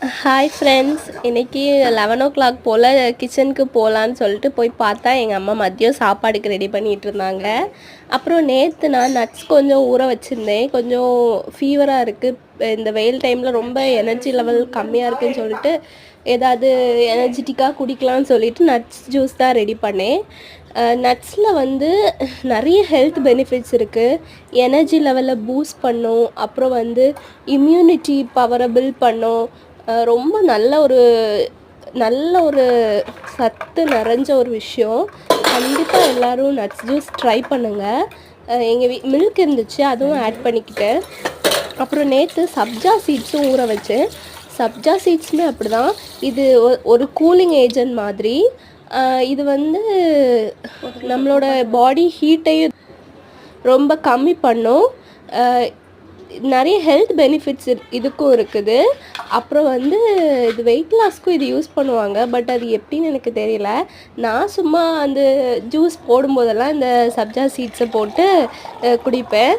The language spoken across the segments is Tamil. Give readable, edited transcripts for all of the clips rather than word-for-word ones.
ஹாய் ஃப்ரெண்ட்ஸ், இன்றைக்கி 11 போல் கிச்சனுக்கு போகலான்னு சொல்லிட்டு போய் பார்த்தா எங்கள் அம்மா மதியம் சாப்பாடுக்கு ரெடி பண்ணிகிட்டு இருந்தாங்க. அப்புறம் நேற்று நான் நட்ஸ் கொஞ்சம் ஊற வச்சுருந்தேன். கொஞ்சம் ஃபீவராக இருக்குது, இந்த வெயில் டைமில் ரொம்ப எனர்ஜி லெவல் கம்மியாக இருக்குதுன்னு சொல்லிட்டு ஏதாவது எனர்ஜிட்டிக்காக குடிக்கலான்னு சொல்லிட்டு நட்ஸ் ஜூஸ் தான் ரெடி பண்ணேன். நட்ஸில் வந்து நிறைய ஹெல்த் பெனிஃபிட்ஸ் இருக்குது. எனர்ஜி லெவலை பூஸ்ட் பண்ணும், அப்புறம் வந்து இம்யூனிட்டி பவரை பில்ட் பண்ணும். ரொம்ப நல்ல ஒரு சத்து நிறைஞ்ச ஒரு விஷயம். கண்டிப்பாக எல்லோரும் நட்ஸ் ஜூஸ் ட்ரை பண்ணுங்கள். எங்கள் மில்க் இருந்துச்சு, அதுவும் ஆட் பண்ணிக்கிட்டேன். அப்புறம் நேற்று சப்ஜா சீட்ஸும் ஊற வச்சேன். சப்ஜா சீட்ஸுமே அப்படி தான். இது ஒரு கூலிங் ஏஜென்ட் மாதிரி. இது வந்து நம்மளோட பாடி ஹீட்டையும் ரொம்ப கம்மி பண்ணும். நிறைய ஹெல்த் பெனிஃபிட்ஸ் இதுக்கும் இருக்குது. அப்புறம் வந்து இது வெயிட் லாஸ்க்கும் இது யூஸ் பண்ணுவாங்க. பட் அது எப்படின்னு எனக்கு தெரியல. நான் சும்மா அந்த ஜூஸ் போடும்போதெல்லாம் இந்த சப்ஜா சீட்ஸை போட்டு குடிப்பேன்.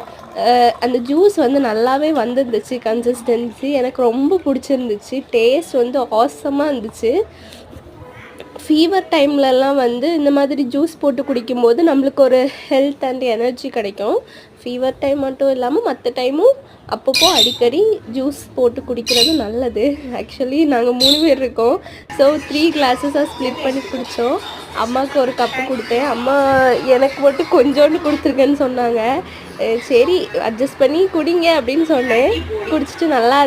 அந்த ஜூஸ் வந்து நல்லாவே வந்துருந்துச்சு. கன்சிஸ்டன்சி எனக்கு ரொம்ப பிடிச்சிருந்துச்சு. டேஸ்ட் வந்து ஆசமாக இருந்துச்சு. ஃபீவர் டைம்லலாம் வந்து இந்த மாதிரி ஜூஸ் போட்டு குடிக்கும்போது நம்மளுக்கு ஒரு ஹெல்த் அண்ட் எனர்ஜி கிடைக்கும். ஃபீவர் டைம் மட்டும் இல்லாமல் மற்ற டைமும் அப்பப்போ அடிக்கடி ஜூஸ் போட்டு குடிக்கிறது நல்லது. ஆக்சுவலி நாங்கள் 3 பேர் இருக்கோம். ஸோ 3 கிளாஸஸாக ஸ்ப்ளிட் பண்ணி குடித்தோம். அம்மாவுக்கு ஒரு கப்பு கொடுத்தேன். அம்மா எனக்கு மட்டும் கொஞ்சோண்டு கொடுத்துருக்கேன்னு சொன்னாங்க. சரி அட்ஜஸ்ட் பண்ணி குடிங்க அப்படின்னு சொன்னேன். குடிச்சிட்டு நல்லா